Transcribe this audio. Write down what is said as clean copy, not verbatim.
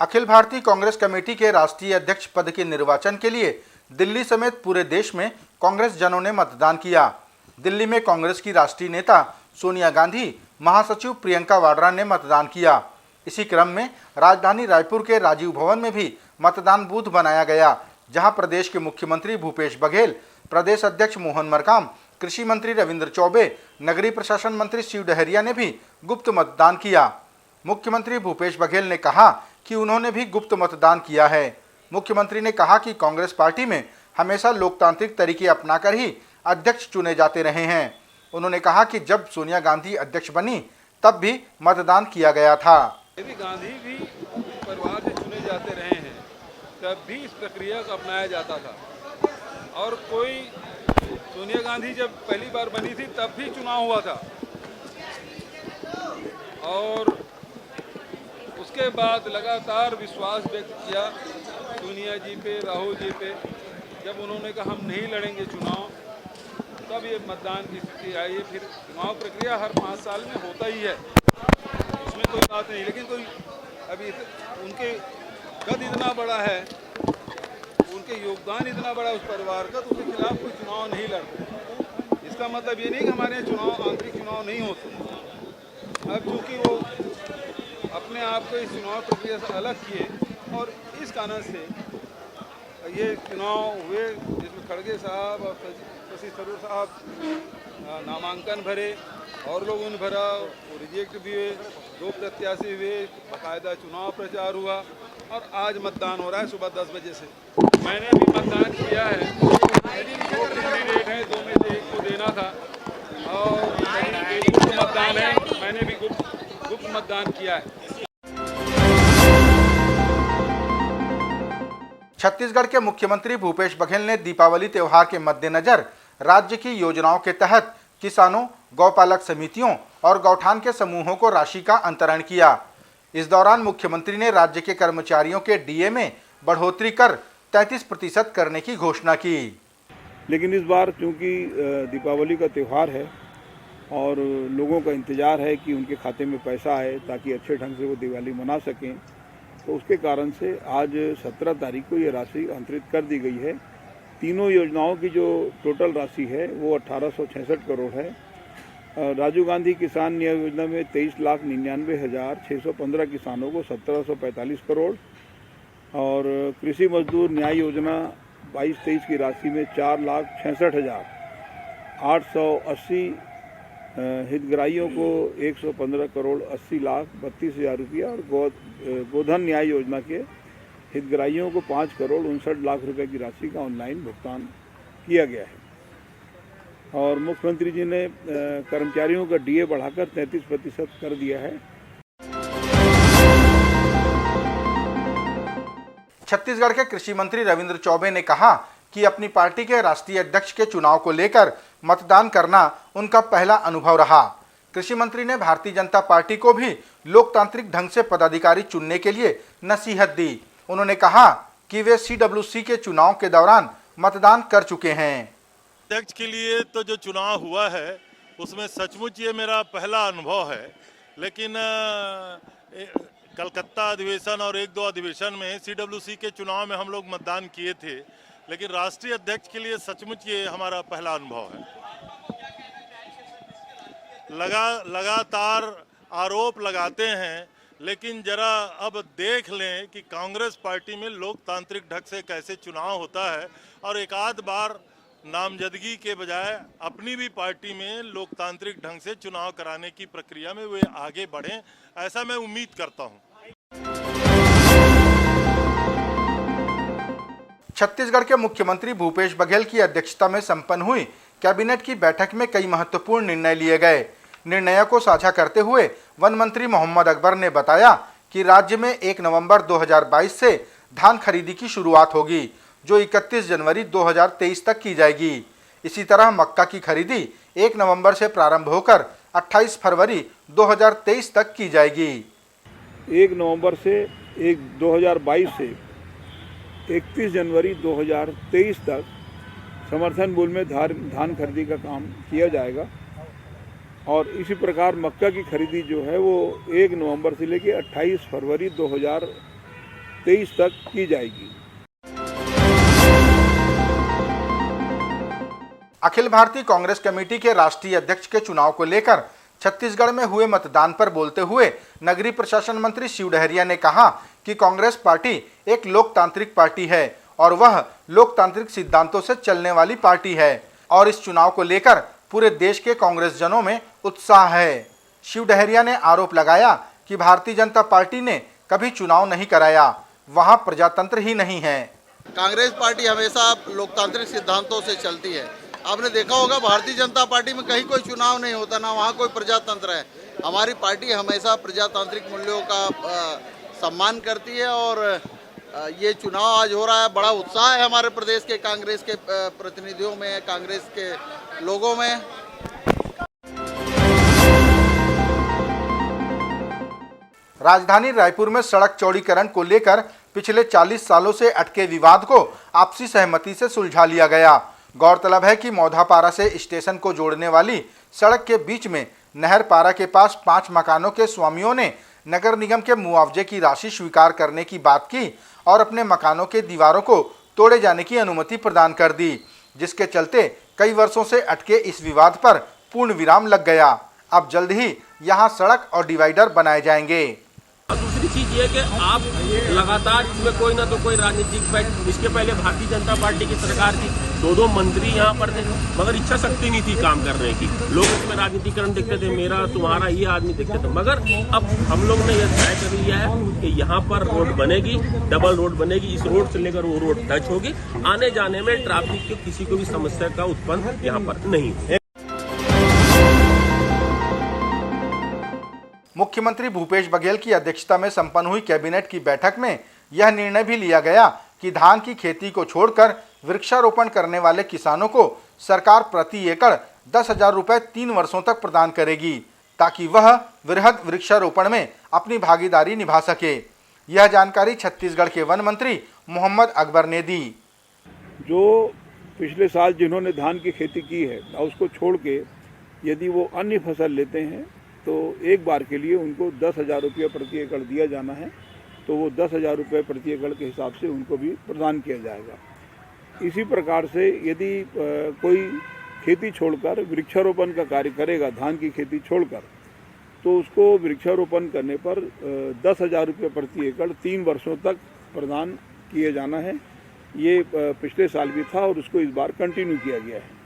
Akhil Bharatiya Congress committee के राष्ट्रीय अध्यक्ष पद के निर्वाचन के लिए दिल्ली समेत पूरे देश में कांग्रेस जनों ने मतदान किया। दिल्ली में कांग्रेस की राष्ट्रीय नेता सोनिया गांधी, महासचिव प्रियंका वाड्रा ने मतदान किया। इसी क्रम में राजधानी रायपुर के राजीव भवन में भी मतदान बूथ बनाया गया, जहां प्रदेश के मुख्यमंत्री भूपेश बघेल, प्रदेश अध्यक्ष मोहन मरकाम, कृषि मंत्री रविंद्र चौबे, नगरीय प्रशासन मंत्री शिव डहरिया ने भी गुप्त मतदान किया। मुख्यमंत्री भूपेश बघेल ने कहा कि उन्होंने भी गुप्त मतदान किया है। मुख्यमंत्री ने कहा कि कांग्रेस पार्टी में हमेशा लोकतांत्रिक तरीके अपनाकर ही अध्यक्ष चुने जाते रहे हैं। उन्होंने कहा कि जब सोनिया गांधी अध्यक्ष बनी तब भी मतदान किया गया था। यदि गांधी भी परिवार से चुने जाते रहे हैं तब भी इस प्रक्रिया को अपनाया जाता था, और कोई सोनिया गांधी जब पहली बार बनी थी तब भी चुनाव हुआ था, और उसके बाद लगातार विश्वास व्यक्त किया सोनिया जी पे, राहुल जी पे। जब उन्होंने कहा हम नहीं लड़ेंगे चुनाव, तब ये मतदान की स्थिति आई है। फिर चुनाव प्रक्रिया हर 5 साल में होता ही है, इसमें कोई बात नहीं, लेकिन कोई अभी उनके कद इतना बड़ा है, उनके योगदान इतना बड़ा उस परिवार का, तो उसके खिलाफ कोई चुनाव नहीं लड़ते। इसका मतलब ये नहीं कि हमारे यहाँ चुनाव, आंतरिक चुनाव नहीं होते। अब चूँकि वो अपने आप को इस चुनाव प्रक्रिया से अलग किए, और इस कारण से ये चुनाव हुए जिसमें खड़गे साहब और शशि थरूर साहब नामांकन भरे, और लोगों ने भरा, वो रिजेक्ट भी हुए, 2 प्रत्याशी हुए, बाकायदा चुनाव प्रचार हुआ, और आज मतदान हो रहा है सुबह 10 बजे से। मैंने भी मतदान किया है। 2 कैंडिडेट हैं, 2 में से 1 को देना था, और गुप्त मतदान है, मैंने भी गुप्त मतदान किया है। छत्तीसगढ़ के मुख्यमंत्री भूपेश बघेल ने दीपावली त्योहार के मद्देनजर राज्य की योजनाओं के तहत किसानों, गौपालक समितियों और गौठान के समूहों को राशि का अंतरण किया। इस दौरान मुख्यमंत्री ने राज्य के कर्मचारियों के डीए में बढ़ोतरी कर 33% करने की घोषणा की। लेकिन इस बार चूंकि दीपावली का त्यौहार है और लोगों का इंतज़ार है कि उनके खाते में पैसा आए ताकि अच्छे ढंग से वो दिवाली मना सकें, तो उसके कारण से आज 17 तारीख को ये राशि अंतरित कर दी गई है। तीनों योजनाओं की जो टोटल राशि है वो 1866 करोड़ है। राजीव गांधी किसान न्याय योजना में 23,99,615 किसानों को 1745 करोड़, और कृषि मजदूर न्याय योजना 22-23 की राशि में 4,66,880 हितग्राहियों को 115 करोड़ 80 लाख 32 हज़ार रुपया, और गोधन न्याय योजना के हितग्राहियों को 5 करोड़ 59 लाख रुपए की राशि का ऑनलाइन भुगतान किया गया है। और मुख्यमंत्री जी ने कर्मचारियों का डीए बढ़ाकर 33% कर दिया है। छत्तीसगढ़ के कृषि मंत्री रविंद्र चौबे ने कहा कि अपनी पार्टी के राष्ट्रीय अध्यक्ष के चुनाव को लेकर मतदान करना उनका पहला अनुभव रहा। कृषि मंत्री ने भारतीय जनता पार्टी को भी लोकतांत्रिक ढंग से पदाधिकारी चुनने के लिए नसीहत दी। उन्होंने कहा कि वे CWC के चुनाव के दौरान मतदान कर चुके हैं। अध्यक्ष के लिए तो जो चुनाव हुआ है उसमें सचमुच ये मेरा पहला अनुभव है, लेकिन कलकत्ता अधिवेशन और 1-2 अधिवेशन में CWC के चुनाव में हम लोग मतदान किए थे, लेकिन राष्ट्रीय अध्यक्ष के लिए सचमुच ये हमारा पहला अनुभव है। लगातार आरोप लगाते हैं, लेकिन जरा अब देख लें कि कांग्रेस पार्टी में लोकतांत्रिक ढंग से कैसे चुनाव होता है, और एक आध बार नामजदगी के बजाय अपनी भी पार्टी में लोकतांत्रिक ढंग से चुनाव कराने की प्रक्रिया में वे आगे बढ़ें, ऐसा मैं उम्मीद करता हूं। छत्तीसगढ़ के मुख्यमंत्री भूपेश बघेल की अध्यक्षता में संपन्न हुई कैबिनेट की बैठक में कई महत्वपूर्ण निर्णय लिए गए। निर्णयों को साझा करते हुए वन मंत्री मोहम्मद अकबर ने बताया कि राज्य में 1 नवंबर 2022 से धान खरीदी की शुरुआत होगी, जो 31 जनवरी 2023 तक की जाएगी। इसी तरह मक्का की खरीदी 1 नवंबर से प्रारंभ होकर 28 फरवरी 2023 तक की जाएगी। 1 नवंबर से 2022 से 31 जनवरी 2023 तक समर्थन मूल्य में धान खरीदी का काम किया जाएगा, और इसी प्रकार मक्का की खरीदी जो है वो 1 नवंबर से लेकर 28 फरवरी 23 तक की जाएगी। अखिल भारतीय कांग्रेस कमेटी के राष्ट्रीय अध्यक्ष के चुनाव को लेकर छत्तीसगढ़ में हुए मतदान पर बोलते हुए नगरीय प्रशासन मंत्री शिव डहरिया ने कहा कि कांग्रेस पार्टी एक लोकतांत्रिक पार्टी है और वह लोकतांत्रिक सिद्धांतों से चलने वाली पार्टी है और इस चुनाव को लेकर पूरे देश के कांग्रेस जनों में उत्साह है। शिव डहरिया ने आरोप लगाया कि भारतीय जनता पार्टी ने कभी चुनाव नहीं कराया, वहां प्रजातंत्र ही नहीं है। कांग्रेस पार्टी हमेशा लोकतांत्रिक सिद्धांतों से चलती है। आपने देखा होगा भारतीय जनता पार्टी में कहीं कोई चुनाव नहीं होता, ना वहाँ कोई प्रजातंत्र है। हमारी पार्टी हमेशा प्रजातांत्रिक मूल्यों का सम्मान करती है और ये चुनाव आज हो रहा है, बड़ा उत्साह है हमारे प्रदेश के कांग्रेस के प्रतिनिधियों में, कांग्रेस के लोगों में। राजधानी रायपुर में सड़क चौड़ीकरण को लेकर पिछले 40 सालों से अटके विवाद को आपसी सहमति से सुलझा लिया गया। गौरतलब है कि मौधापारा से स्टेशन को जोड़ने वाली सड़क के बीच में नहर पारा के पास 5 मकानों के स्वामियों ने नगर निगम के मुआवजे की राशि स्वीकार करने की बात की और अपने मकानों के दीवारों को तोड़े जाने की अनुमति प्रदान कर दी, जिसके चलते कई वर्षों से अटके इस विवाद पर पूर्ण विराम लग गया। अब जल्द ही यहाँ सड़क और डिवाइडर बनाए जाएंगे। दूसरी चीज ये कि आप लगातार इसमें कोई ना तो कोई राजनीतिक बैठ, इसके पहले भारतीय जनता पार्टी की सरकार थी, 2 मंत्री यहाँ पर थे, मगर इच्छा शक्ति नहीं थी काम करने की। लोग इसमें राजनीतिकरण देखते थे, मेरा तुम्हारा ये आदमी देखते थे। मगर अब हम लोग ने यह तय कर लिया है कि यहाँ पर रोड बनेगी, डबल रोड बनेगी, इस रोड से लेकर वो रोड टच होगी। आने जाने में ट्रैफिक की किसी को भी समस्या का उत्पन्न यहाँ पर नहीं है। मुख्यमंत्री भूपेश बघेल की अध्यक्षता में संपन्न हुई कैबिनेट की बैठक में यह निर्णय भी लिया गया कि धान की खेती को छोड़कर वृक्षारोपण करने वाले किसानों को सरकार प्रति एकड़ 10,000 रुपये 3 वर्षों तक प्रदान करेगी, ताकि वह वृहद वृक्षारोपण में अपनी भागीदारी निभा सके। यह जानकारी छत्तीसगढ़ के वन मंत्री मोहम्मद अकबर ने दी। जो पिछले साल जिन्होंने धान की खेती की है उसको छोड़ के यदि वो अन्य फसल लेते हैं तो एक बार के लिए उनको 10,000 रुपये प्रति एकड़ दिया जाना है, तो वो 10,000 रुपये प्रति एकड़ के हिसाब से उनको भी प्रदान किया जाएगा। इसी प्रकार से यदि कोई खेती छोड़कर वृक्षारोपण का कार्य करेगा, धान की खेती छोड़कर, तो उसको वृक्षारोपण करने पर 10,000 रुपये प्रति एकड़ 3 वर्षों तक प्रदान किए जाना है। ये पिछले साल भी था और उसको इस बार कंटिन्यू किया गया है।